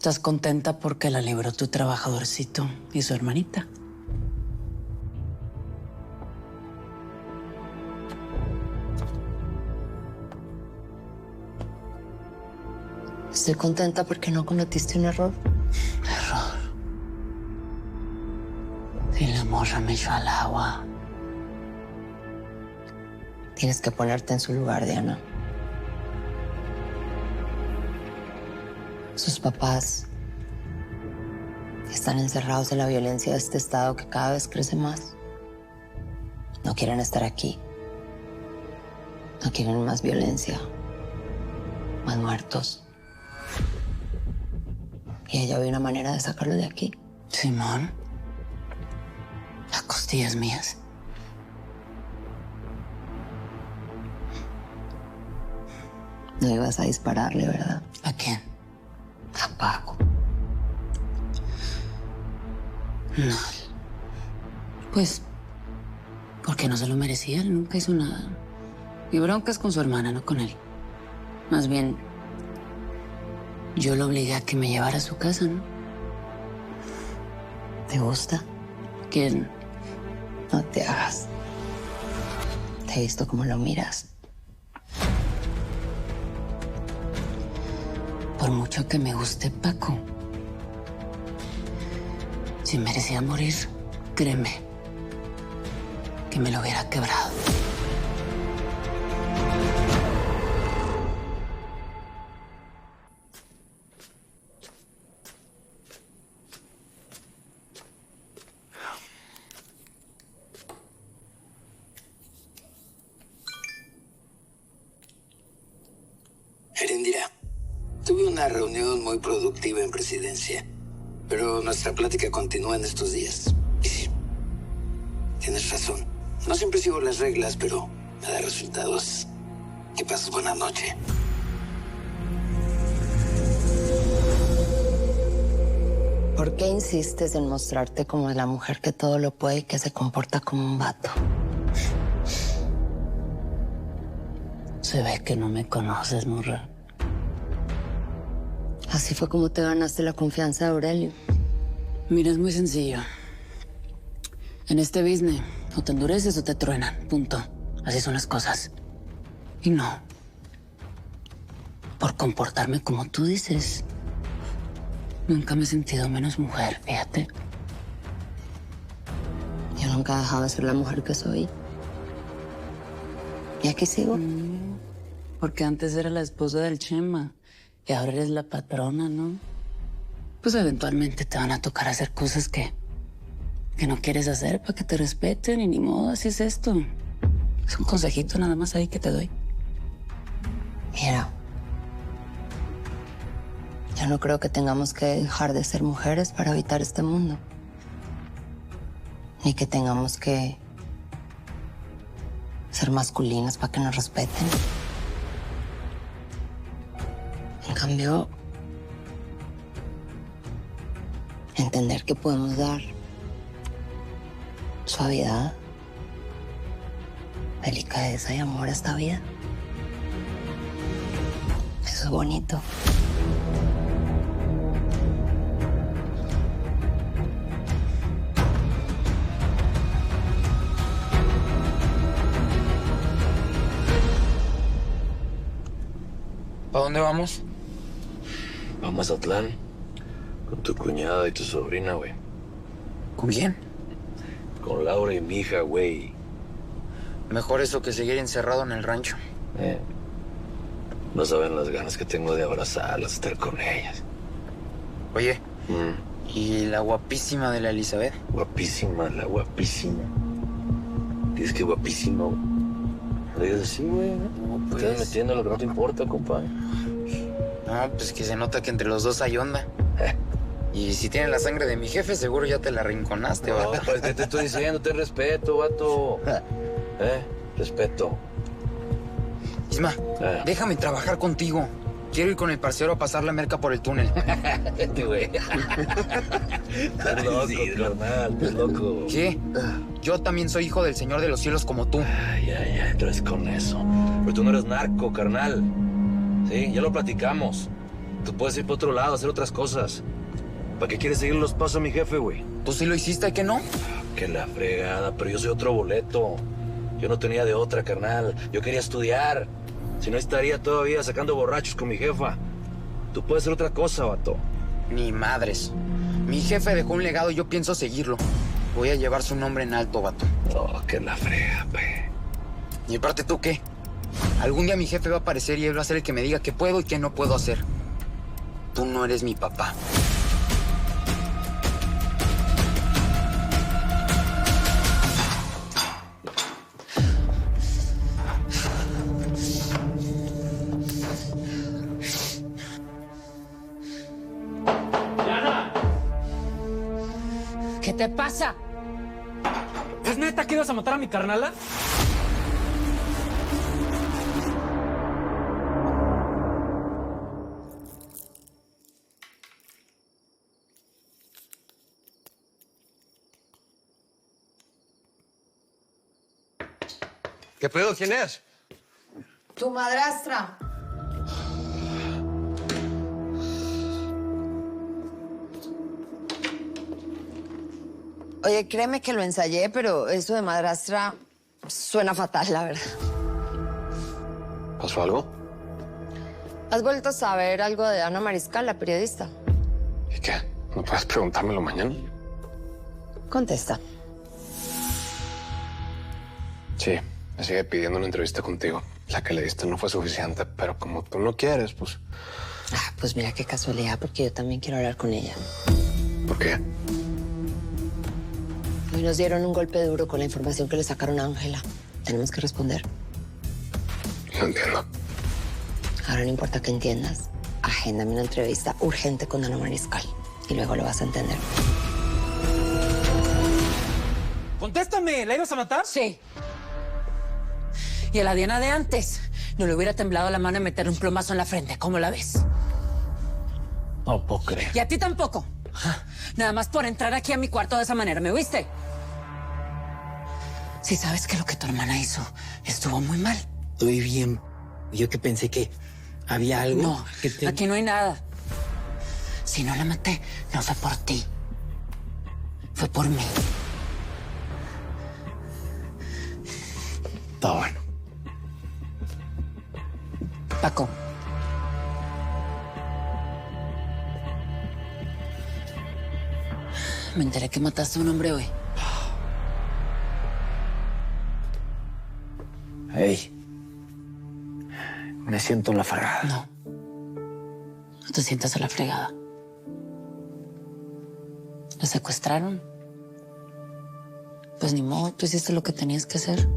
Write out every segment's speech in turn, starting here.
Estás contenta porque la libró tu trabajadorcito y su hermanita. Estoy contenta porque no cometiste un error. Error. Y la morra me echó al agua. Tienes que ponerte en su lugar, Diana. Sus papás están encerrados en la violencia de este estado que cada vez crece más. No quieren estar aquí. No quieren más violencia, más muertos. Y ella vio una manera de sacarlo de aquí. Simón, las costillas mías. No ibas a dispararle, ¿verdad? ¿A quién? A Paco. No. Pues, porque no se lo merecía, él nunca hizo nada. Mi bronca es con su hermana, no con él. Más bien, yo lo obligué a que me llevara a su casa, ¿no? ¿Te gusta? ¿Quién? No te hagas. Te he visto cómo lo miras. Por mucho que me guste Paco, si merecía morir, créeme, que me lo hubiera quebrado. Erendira, tuve una reunión muy productiva en Presidencia, pero nuestra plática continúa en estos días. Y sí, tienes razón. No siempre sigo las reglas, pero me da resultados. Que pases buena noche. ¿Por qué insistes en mostrarte como la mujer que todo lo puede y que se comporta como un vato? Se ve que no me conoces, morra. Así fue como te ganaste la confianza de Aurelio. Mira, es muy sencillo. En este business, o te endureces o te truenan, punto. Así son las cosas. Y no. Por comportarme como tú dices. Nunca me he sentido menos mujer, fíjate. Yo nunca he dejado de ser la mujer que soy. Y aquí sigo. Porque antes era la esposa del Chema. Y ahora eres la patrona, ¿no? Pues eventualmente te van a tocar hacer cosas que no quieres hacer para que te respeten y ni modo, así es esto. Es un consejito nada más ahí que te doy. Mira, yo no creo que tengamos que dejar de ser mujeres para habitar este mundo. Ni que tengamos que ser masculinas para que nos respeten. En cambio, entender que podemos dar suavidad, delicadeza y amor a esta vida. Eso es bonito. ¿Para dónde vamos? Vamos a Mazatlán. Con tu cuñada y tu sobrina, güey. ¿Con quién? Con Laura y mi hija, güey. Mejor eso que seguir encerrado en el rancho. No saben las ganas que tengo de abrazarlas, estar con ellas. Oye, ¿y la guapísima de la Elizabeth? Guapísima, la guapísima. Dices que guapísima, güey. No digas así, güey, ¿no? No, pues... Estás metiendo lo que no te importa, compa. No, pues que se nota que entre los dos hay onda. Y si tiene la sangre de mi jefe, seguro ya te la rinconaste, No, ¿verdad? pues que te estoy diciendo, ten respeto, vato. Respeto. Isma, déjame trabajar contigo. Quiero ir con el parcero a pasar la merca por el túnel. Este güey. Estás loco, carnal, estás loco. ¿Qué? Yo también soy hijo del Señor de los Cielos como tú. Ya, entonces con eso. Pero tú no eres narco, carnal. Sí, ya lo platicamos. Tú puedes ir por otro lado, hacer otras cosas. ¿Para qué quieres seguir los pasos a mi jefe, güey? ¿Tú sí lo hiciste, que no? Que la fregada, pero yo soy otro boleto. Yo no tenía de otra, carnal. Yo quería estudiar. Si no, estaría todavía sacando borrachos con mi jefa. Tú puedes hacer otra cosa, vato. Ni madres. Mi jefe dejó un legado y yo pienso seguirlo. Voy a llevar su nombre en alto, vato. Oh, que la frega, pe. ¿Y aparte tú qué? Algún día mi jefe va a aparecer y él va a ser el que me diga qué puedo y qué no puedo hacer. Tú no eres mi papá. ¿Qué te pasa? ¿Es neta que ibas a matar a mi carnala? ¿Qué pedo? ¿Quién es? Tu madrastra. Oye, créeme que lo ensayé, pero eso de madrastra suena fatal, la verdad. ¿Pasó algo? ¿Has vuelto a saber algo de Ana Mariscal, la periodista? ¿Y qué? ¿No puedes preguntármelo mañana? Contesta. Sí, me sigue pidiendo una entrevista contigo. La que le diste no fue suficiente, pero como tú no quieres, pues... Ah, pues mira qué casualidad, porque yo también quiero hablar con ella. ¿Por qué? Hoy nos dieron un golpe duro con la información que le sacaron a Ángela. Tenemos que responder. No entiendo. Ahora no importa que entiendas. Agéndame una entrevista urgente con Ana Mariscal y luego lo vas a entender. ¡Contéstame! ¿La ibas a matar? Sí. Y a la Diana de antes no le hubiera temblado la mano en meter un plomazo en la frente. ¿Cómo la ves? No puedo creer. Y a ti tampoco. Nada más por entrar aquí a mi cuarto de esa manera, ¿me oíste? Si sabes que lo que tu hermana hizo estuvo muy mal. Estoy bien. Yo que pensé que había algo. No, que aquí no hay nada. Si no la maté, no fue por ti. Fue por mí. Está bueno. Paco. Me enteré que mataste a un hombre hoy. Ey. Me siento en la fregada. No. No te sientas a la fregada. ¿Lo secuestraron? Pues ni modo, tú hiciste lo que tenías que hacer.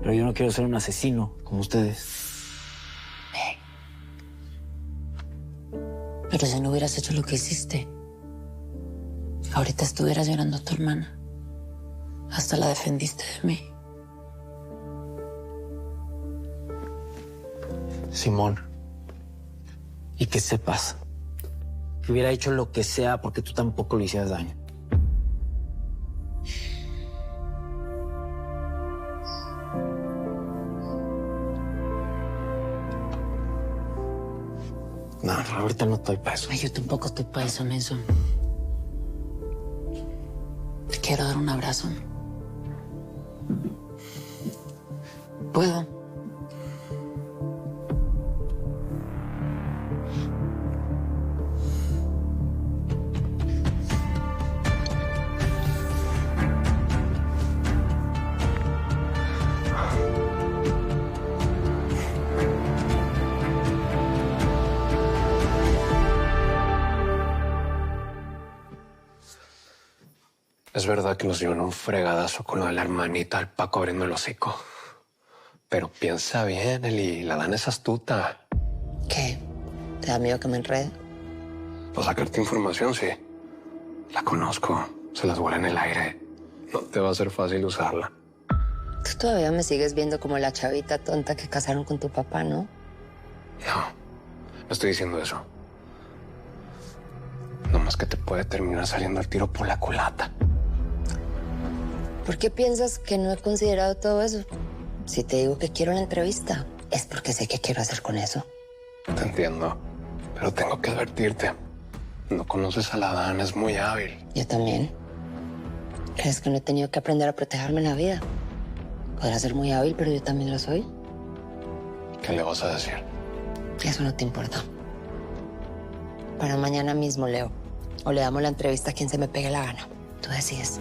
Pero yo no quiero ser un asesino como ustedes. Pero si no hubieras hecho lo que hiciste, ahorita estuvieras llorando a tu hermana. Hasta la defendiste de mí. Simón. Y que sepas que hubiera hecho lo que sea porque tú tampoco le hicieras daño. No, ahorita no estoy para eso. Ay, yo tampoco estoy para eso, menso. Te quiero dar un abrazo. ¿Puedo? Es verdad que nos dieron un fregadazo con lo de la hermanita al Paco abriendo el hocico. Pero piensa bien, Eli, la Dana es astuta. ¿Qué? ¿Te da miedo que me enrede? Para sacarte información, sí. La conozco, se las vuela en el aire. No te va a ser fácil usarla. Tú todavía me sigues viendo como la chavita tonta que casaron con tu papá, ¿no? No estoy diciendo eso. Nomás que te puede terminar saliendo el tiro por la culata. ¿Por qué piensas que no he considerado todo eso? Si te digo que quiero una entrevista, es porque sé qué quiero hacer con eso. Te entiendo, pero tengo que advertirte. No conoces a la Dan, es muy hábil. Yo también. ¿Crees que no he tenido que aprender a protegerme en la vida? Podrá ser muy hábil, pero yo también lo soy. ¿Qué le vas a decir? Eso no te importa. Para mañana mismo, Leo. O le damos la entrevista a quien se me pegue la gana. Tú decides.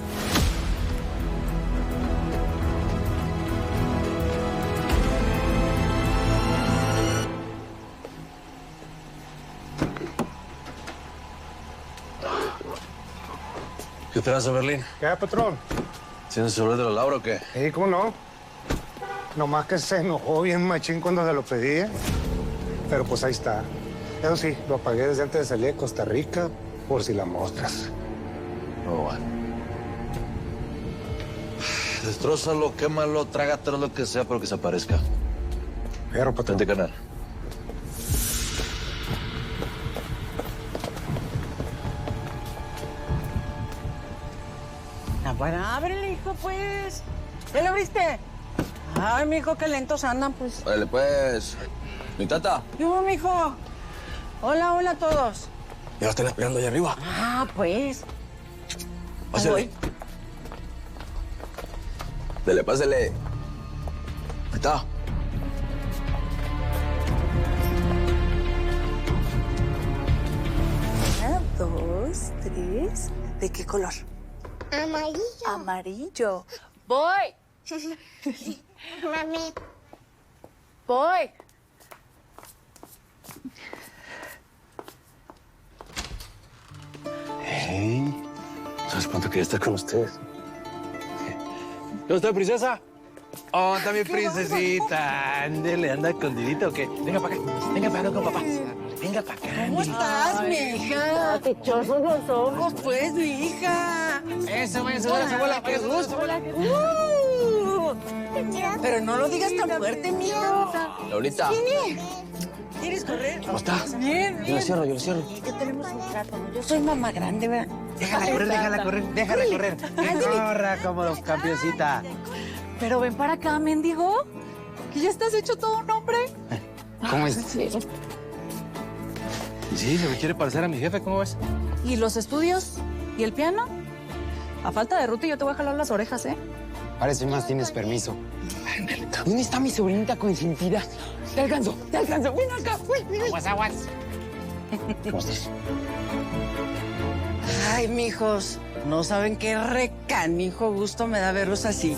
¿Qué te hace, Berlín? ¿Qué, patrón? ¿Tienes el celular de la Laura o qué? Sí, ¿cómo no? Nomás que se enojó bien machín cuando se lo pedí. Pero pues ahí está. Eso sí, lo apagué desde antes de salir de Costa Rica, por si la mostras. No, bueno. Destrózalo, quémalo, trágatelo, lo que sea, pero que se aparezca. Pero, patrón. Vente, canal. Bueno, ábrele, hijo, pues. ¿Ya lo abriste? Ay, mijo, qué lentos andan, pues. Órale, pues. Mi tata. Yo, mijo. Hola, hola a todos. Ya lo están esperando allá arriba. Ah, pues. Pásale. Voy. Dele, pásale. Ahí está. 1, 2, 3. ¿De qué color? Amarillo. Amarillo. Voy. Mami. Voy. Hey, ¿sabes cuánto quería estar con ustedes? ¿Cómo está, princesa? Oh, está mi princesita. Ándele, anda escondidita o qué. Venga para acá. Venga para acá con papá. Venga para acá. ¿Cómo estás, mi hija? Dichosos los ojos, pues, mi hija. Eso, abuela, qué gusto. Pero no lo digas tan fuerte, mijo. Laurita. ¿Quieres correr? ¿Cómo está? Bien, Yo bien. lo cierro, yo lo cierro. Ya tenemos un trato, ¿no? Yo soy mamá grande, ¿verdad? Déjala correr. Que corra como campeoncita. Pero ven para acá, mendigo. Que ya estás hecho todo un hombre. ¿Cómo es? Sí, se me quiere parecer a mi jefe, ¿cómo ves? ¿Y los estudios? ¿Y el piano? A falta de ruta yo te voy a jalar las orejas, ¿eh? Parece más tienes permiso. ¿Dónde está mi sobrinita consentida? Te alcanzo. Ven acá. Aguas. ¿Cómo estás? Ay, mijos, no saben qué recanijo gusto me da verlos así.